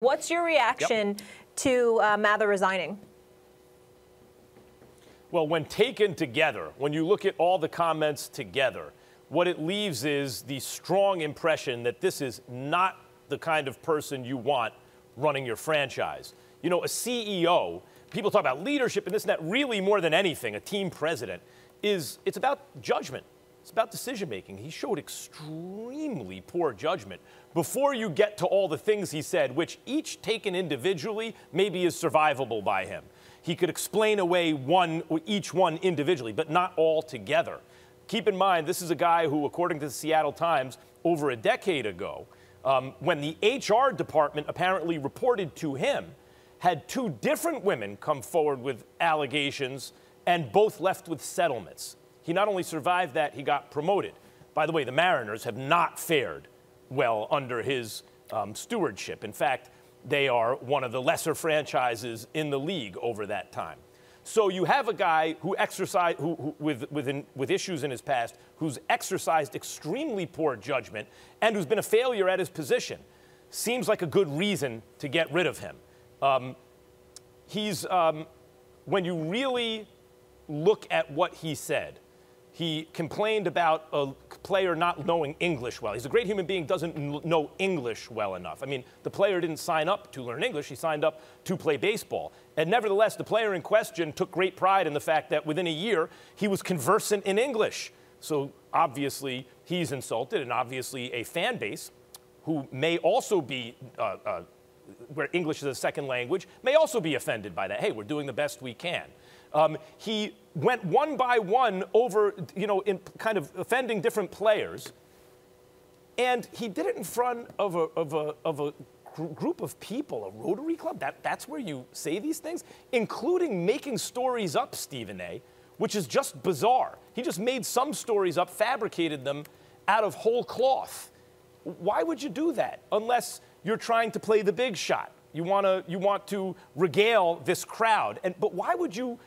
What's your reaction to Mather resigning? Well, when taken together, when you look at all the comments together, what it leaves is the strong impression that this is not the kind of person you want running your franchise. You know, a CEO, people talk about leadership and this and that, really more than anything, a team president, it's about judgment. It's about decision-making. He showed extremely poor judgment before you get to all the things he said, which each taken individually maybe is survivable by him. He could explain away each one individually, but not all together. Keep in mind, this is a guy who, according to the Seattle Times, over a decade ago, when the HR department apparently reported to him, had two different women come forward with allegations and both left with settlements. He not only survived that, he got promoted. By the way, the Mariners have not fared well under his stewardship. In fact, they are one of the lesser franchises in the league over that time. So you have a guy who exercised, with issues in his past, who's exercised extremely poor judgment and who's been a failure at his position. Seems like a good reason to get rid of him. When you really look at what he said, he complained about a player not knowing English well. He's a great human being, doesn't know English well enough. I mean, the player didn't sign up to learn English. He signed up to play baseball. And nevertheless, the player in question took great pride in the fact that within a year, he was conversant in English. So obviously, he's insulted, and obviously a fan base who may also be, where English is a second language, may also be offended by that. Hey, we're doing the best we can. He went one by one over, in kind of offending different players. And he did it in front of a group of people, a Rotary Club. That's where you say these things, including making stories up, Stephen A., which is just bizarre. He just made some stories up, fabricated them out of whole cloth. Why would you do that unless you're trying to play the big shot? You want to regale this crowd. But why would you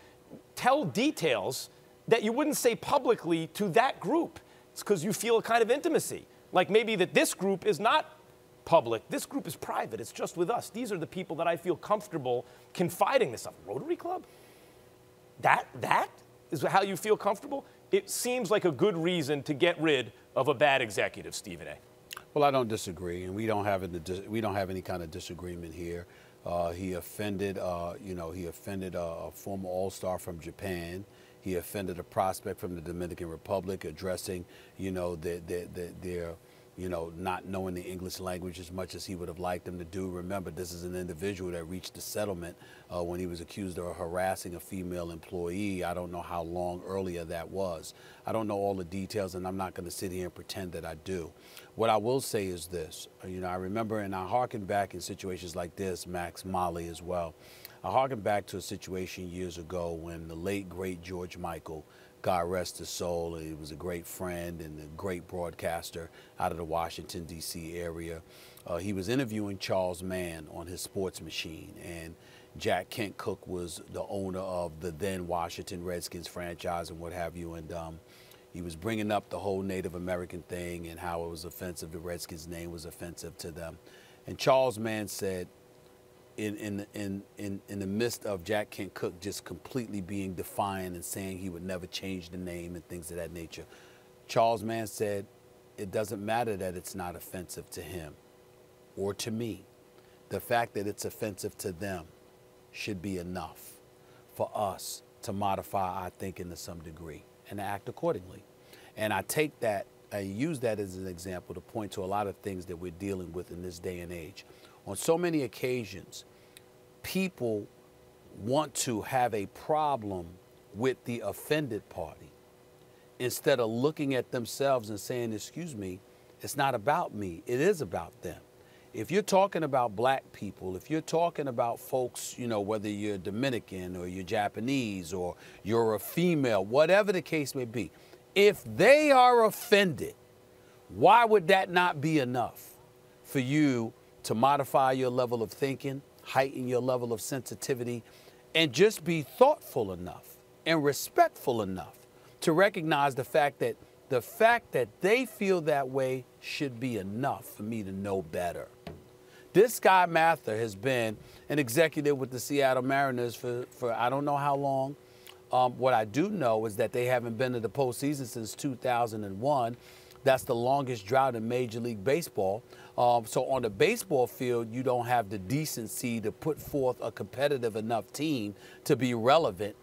tell details that you wouldn't say publicly to that group? It's because you feel a kind of intimacy. Like maybe that this group is not public. This group is private. It's just with us. These are the people that I feel comfortable confiding this stuff. Rotary Club? That is how you feel comfortable? It seems like a good reason to get rid of a bad executive, Stephen A. Well, I don't disagree, and we don't have any kind of disagreement here. He offended, he offended a former All-Star from Japan. He offended a prospect from the Dominican Republic, addressing, their not knowing the English language as much as he would have liked them to do. Remember, this is an individual that reached a settlement when he was accused of harassing a female employee. I don't know how long earlier that was. I don't know all the details, and I'm not going to sit here and pretend that I do. What I will say is this. I remember, and I harken back in situations like this, Max, Molly as well. I harken back to a situation years ago when the late, great George Michael, God rest his soul, he was a great friend and a great broadcaster out of the Washington, D.C. area. He was interviewing Charles Mann on his sports machine, and Jack Kent Cooke was the owner of the then Washington Redskins franchise and what have you, and he was bringing up the whole Native American thing and how it was offensive. The Redskins' name was offensive to them. And Charles Mann said, in the midst of Jack Kent Cooke just completely being defiant and saying he would never change the name and things of that nature, Charles Mann said, it doesn't matter that it's not offensive to him or to me. The fact that it's offensive to them should be enough for us to modify our thinking to some degree and to act accordingly. And I take that, I use that as an example to point to a lot of things that we're dealing with in this day and age. On so many occasions, people want to have a problem with the offended party instead of looking at themselves and saying, excuse me, it's not about me, it is about them. If you're talking about black people, if you're talking about folks, whether you're Dominican or you're Japanese or you're a female, whatever the case may be, if they are offended, why would that not be enough for you to modify your level of thinking, heighten your level of sensitivity, and just be thoughtful enough and respectful enough to recognize the fact that they feel that way should be enough for me to know better, This guy, Mather, has been an executive with the Seattle Mariners for I don't know how long. What I do know is that they haven't been to the postseason since 2001. That's the longest drought in Major League Baseball. So on the baseball field, you don't have the decency to put forth a competitive enough team to be relevant.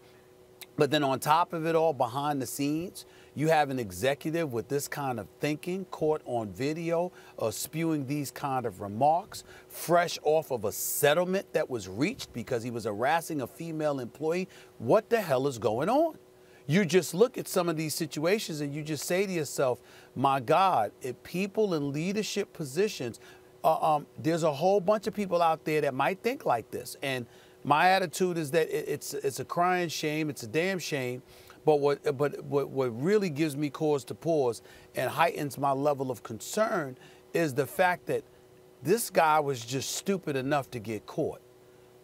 But then on top of it all, behind the scenes, you have an executive with this kind of thinking caught on video, spewing these kind of remarks, fresh off of a settlement that was reached because he was harassing a female employee. What the hell is going on? You just look at some of these situations and you just say to yourself, my God, if people in leadership positions, there's a whole bunch of people out there that might think like this. And my attitude is that it's a crying shame. It's a damn shame. But what really gives me cause to pause and heightens my level of concern is the fact that this guy was just stupid enough to get caught.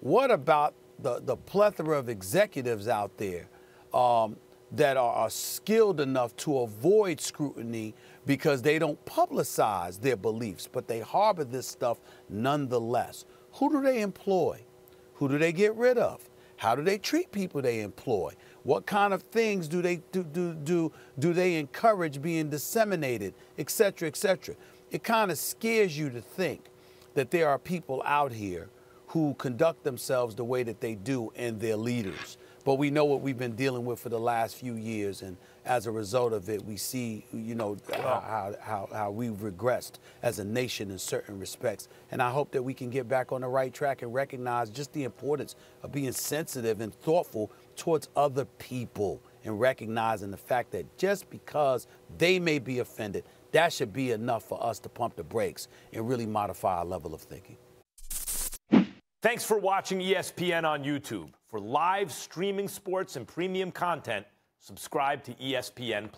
What about the plethora of executives out there that are skilled enough to avoid scrutiny because they don't publicize their beliefs, but they harbor this stuff nonetheless? Who do they employ? Who do they get rid of? How do they treat people they employ? What kind of things do they encourage being disseminated, et cetera, et cetera? It kind of scares you to think that there are people out here who conduct themselves the way that they do and they're leaders. But we know what we've been dealing with for the last few years, and as a result of it, we see, you know, how we've regressed as a nation in certain respects. And I hope that we can get back on the right track and recognize just the importance of being sensitive and thoughtful towards other people and recognizing the fact that just because they may be offended, that should be enough for us to pump the brakes and really modify our level of thinking. Thanks for watching ESPN on YouTube. For live streaming sports and premium content, subscribe to ESPN+.